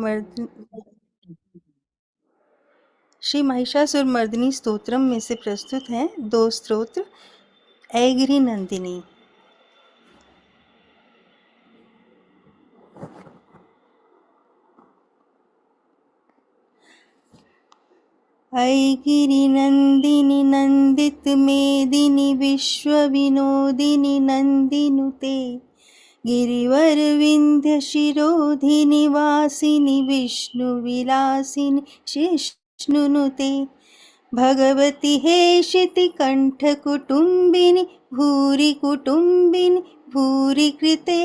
मर्द श्री महिषासुर मर्दिनी स्तोत्रम में से प्रस्तुत हैं 2 स्तोत्र। ऐगिरी नंदिनी। ऐगिरी नंदिनी नंदित मेदिनी विश्व विनोदिनी नंदिनुते गिरिवर विंध्य शिरोधिनी वासिनी विष्णु विलासिनी शिष्णुनुते भगवती हेशिति कंठ कुटुंबिनी भूरि कुटुंबिनी भूरि कृते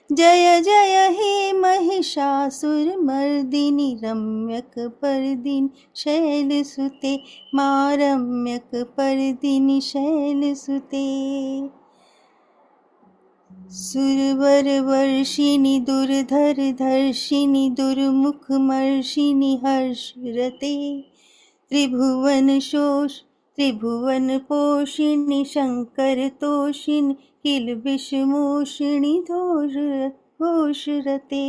जय जय हे महिषासुर मर्दिनी रम्यक पर्दिनी शैलसुते मां रम्यक पर्दिनी शैलसुते सुरवर वर्षिणी दुर्धर धर्षिणी दुर्मुख मर्षिणी हर्षरते त्रिभुवन पोषिणी शंकर तोषिणी किल्बिष मोषिणी घोषरते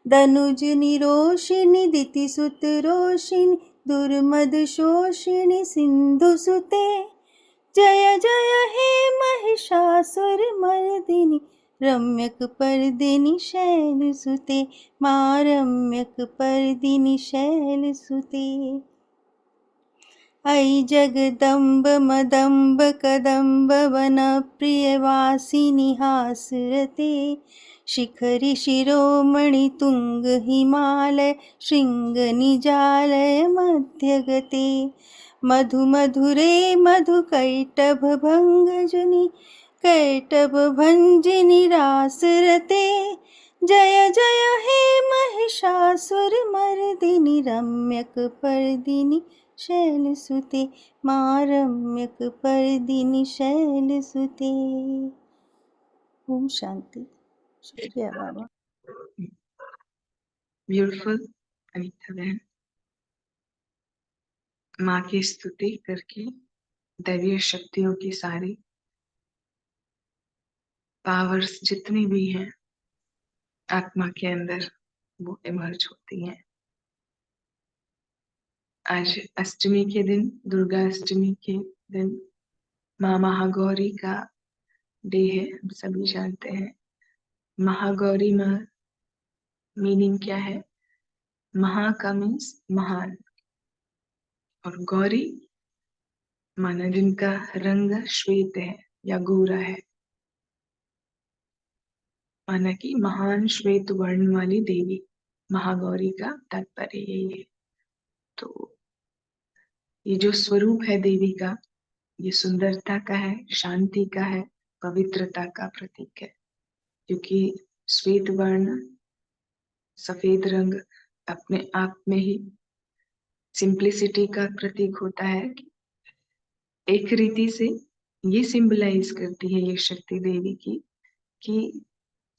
दनुज निरोषिणी दितिसुत रोषिणी दुर्मद शोषिणी सिंधुसुते जय जय हे महिषासुर मर्दिनी रम्यक पर्दिनी शैलसुते मां रम्यक पर्दिनी शैलसुते ऐ जगदम्ब मदम्ब कदम्ब वन प्रियवासिनी हासरते शिखरि शिरोमणि तुंग हिमालय शृंग निजालय मध्यगते मधु मधुरे मधु कैटभ भंगजनी कैटभ भंजिनी रासरते जय जय हे महिषासुर मर्दिनी रम्यक पर्दिनी शैलसुते मां रम्यक पर्दिनी शैलसुते। ओम शांति। शुक्रिया बाबा। ब्यूटीफुल अनीता बहन, माँ की स्तुति करके दैवीय शक्तियों की सारी पावर्स जितनी भी हैं आत्मा के अंदर वो इमर्ज होती हैं। आज अष्टमी के दिन, दुर्गा अष्टमी के दिन माँ महागौरी का डे है, हम सभी जानते हैं। महागौरी माँ मीनिंग क्या है? महा का मीन्स महान, और गौरी माना जिनका रंग श्वेत है या गोरा है, माना कि महान श्वेत वर्ण वाली देवी महागौरी का तात्पर्य यही है। तो ये जो स्वरूप है देवी का, ये सुंदरता का है, शांति का है, पवित्रता का प्रतीक है। क्योंकि श्वेत वर्ण, सफेद रंग अपने आप में ही सिंप्लिसिटी का प्रतीक होता है। एक रीति से ये सिंबलाइज करती है ये शक्ति देवी की कि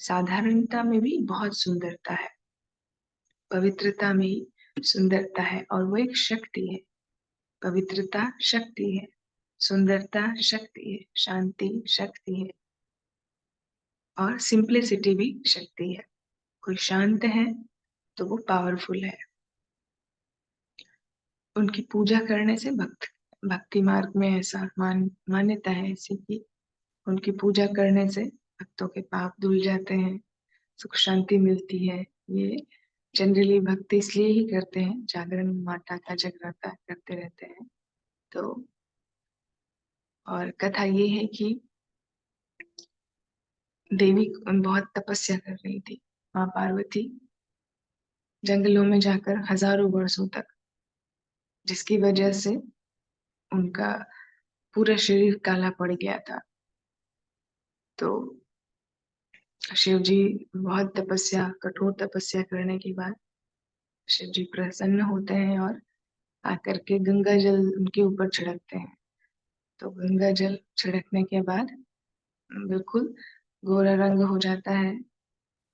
साधारणता में भी बहुत सुंदरता है, पवित्रता में ही सुंदरता है, और वो एक शक्ति है। पवित्रता शक्ति है, सुंदरता शक्ति है, शांति शक्ति है, और सिंप्लिसिटी भी शक्ति है। कोई शांत है तो वो पावरफुल है। उनकी पूजा करने से भक्ति मार्ग में ऐसा मान्यता है ऐसी कि उनकी पूजा करने से भक्तों के पाप धुल जाते हैं, सुख शांति मिलती है। ये जनरली भक्त इसलिए ही करते हैं, जागरण माता का जगराता करते रहते हैं। तो और कथा ये है कि देवी बहुत तपस्या कर रही थी। माँ पार्वती जंगलों में जाकर हजारों वर्षों तक, जिसकी वजह से उनका पूरा शरीर काला पड़ गया था। तो शिव जी बहुत तपस्या, कठोर तपस्या करने के बाद शिव जी प्रसन्न होते हैं और आकर के गंगा जल उनके ऊपर छिड़कते हैं। तो गंगा जल छिड़कने के बाद बिल्कुल गोरा रंग हो जाता है,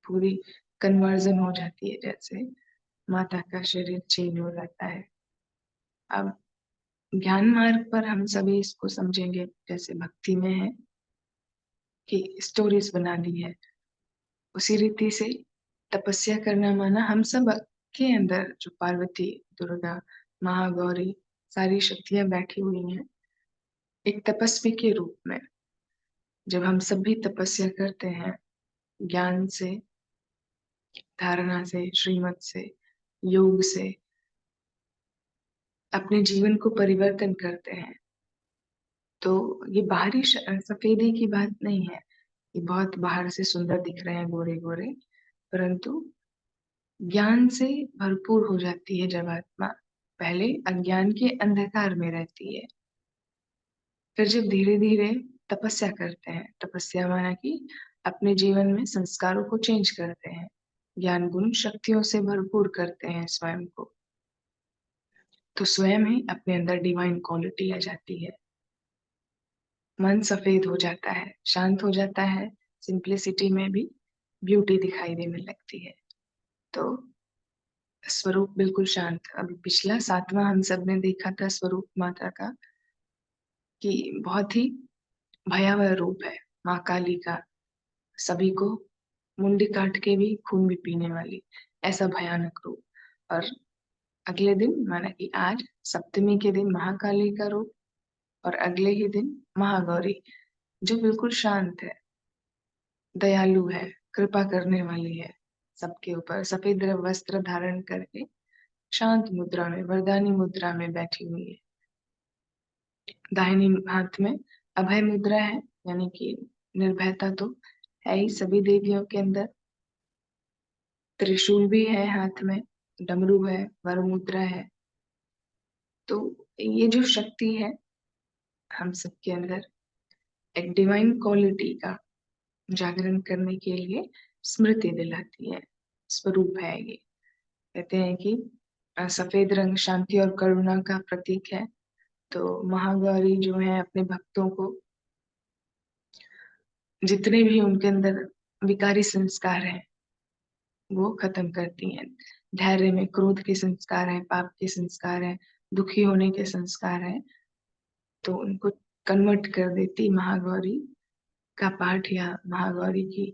पूरी कन्वर्जन हो जाती है, जैसे माता का शरीर चेंज हो जाता है। अब ज्ञान मार्ग पर हम सभी इसको समझेंगे जैसे भक्ति में है कि स्टोरीज बना दी है, उसी रीति से तपस्या करना माना हम सब के अंदर जो पार्वती, दुर्गा, महागौरी सारी शक्तियां बैठी हुई हैं एक तपस्वी के रूप में। जब हम सभी तपस्या करते हैं ज्ञान से, धारणा से, श्रीमत से, योग से अपने जीवन को परिवर्तन करते हैं, तो ये बाहरी सफेदी की बात नहीं है। ये बहुत बाहर से सुंदर दिख रहे हैं गोरे गोरे, परंतु ज्ञान से भरपूर हो जाती है जब आत्मा पहले अज्ञान के अंधकार में रहती है। फिर जब धीरे धीरे तपस्या करते हैं, तपस्या माना कि अपने जीवन में संस्कारों को चेंज करते हैं, ज्ञान गुण शक्तियों से भरपूर करते हैं स्वयं को, तो स्वयं ही अपने अंदर डिवाइन क्वालिटी आ जाती है। मन सफेद हो जाता है, शांत हो जाता है, सिंप्लिसिटी में भी ब्यूटी दिखाई देने लगती है। तो स्वरूप बिल्कुल शांत। अभी पिछला 7वां हम सब ने देखा था स्वरूप माता का, कि बहुत ही भयावह रूप है माँ काली का, सभी को मुंडी काट के भी खून भी पीने वाली, ऐसा भयानक रूप। और अगले दिन माना कि आज सप्तमी के दिन महाकाली का रूप, और अगले ही दिन महागौरी जो बिल्कुल शांत है, दयालु है, कृपा करने वाली है, सबके ऊपर सफेद वस्त्र धारण करके शांत मुद्रा में, वरदानी मुद्रा में बैठी हुई है। दाहिनी हाथ में अभय मुद्रा है, यानी कि निर्भयता तो है ही सभी देवियों के अंदर। त्रिशूल भी है हाथ में, डमरू है, वर मुद्रा है। तो ये जो शक्ति है हम सबके अंदर एक डिवाइन क्वालिटी का जागरण करने के लिए स्मृति दिलाती है, स्वरूप है ये। कहते हैं कि सफेद रंग शांति और करुणा का प्रतीक है। तो महागौरी जो है अपने भक्तों को, जितने भी उनके अंदर विकारी संस्कार हैं वो खत्म करती हैं। धैर्य में क्रोध के संस्कार हैं, पाप के संस्कार हैं, दुखी होने के संस्कार हैं, तो उनको कन्वर्ट कर देती महागौरी का पाठ या महागौरी की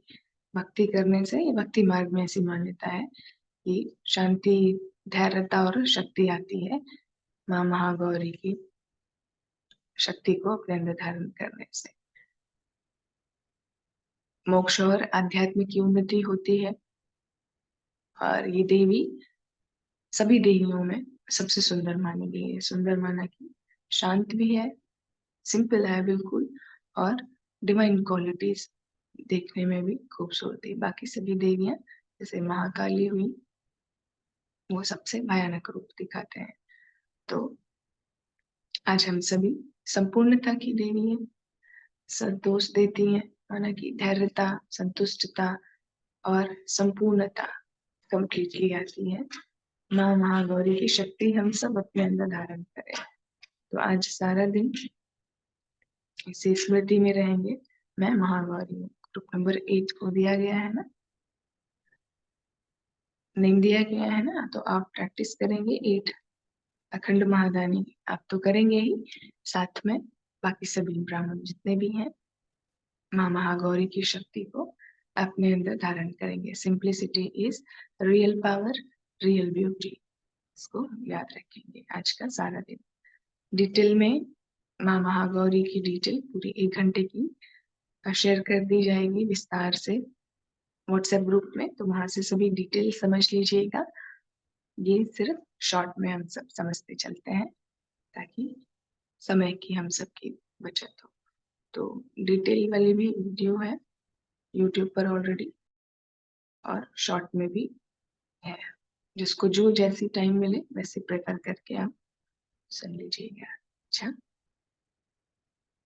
भक्ति करने से। ये भक्ति मार्ग में ऐसी मान्यता है कि शांति, धैर्यता और शक्ति आती है माँ महागौरी की शक्ति को अपने अंदर धारण करने से। मोक्ष और आध्यात्म की उन्नति होती है। और ये देवी सभी देवियों में सबसे सुंदर मानी गई है। सुंदर माना कि शांत भी है, सिंपल है बिल्कुल, और डिवाइन क्वालिटीज देखने में भी खूबसूरती। बाकी सभी देवियां जैसे महाकाली हुई वो सबसे भयानक रूप दिखाते हैं। तो आज हम सभी संपूर्णता की देवी है, संतोष देती हैं, माना कि धैर्यता, संतुष्टता और संपूर्णता कंप्लीटली आती है। माँ महागौरी की शक्ति हम सब अपने अंदर धारण करें। तो आज सारा दिन इसी स्मृति में रहेंगे, मैं महागौरी हूँ। ग्रुप नंबर 8 को दिया गया है ना, नहीं दिया गया है ना, तो आप प्रैक्टिस करेंगे 8 अखंड महादानी आप तो करेंगे ही, साथ में बाकी सभी ब्राह्मण जितने भी हैं माँ महागौरी की शक्ति को अपने अंदर धारण करेंगे। Simplicity is real power, real beauty, इसको याद रखेंगे आज का सारा दिन। डिटेल में माँ महागौरी की डिटेल पूरी 1 घंटे की शेयर कर दी जाएगी विस्तार से व्हाट्सएप ग्रुप में, तो वहां से सभी डिटेल समझ लीजिएगा। ये सिर्फ शॉर्ट में हम सब समझते चलते हैं ताकि समय की हम सबकी बचत हो। तो डिटेल वाली भी वीडियो है यूट्यूब पर ऑलरेडी, और शॉर्ट में भी है। जिसको जो जैसी टाइम मिले वैसे प्रेफर करके आप सुन लीजिएगा। अच्छा।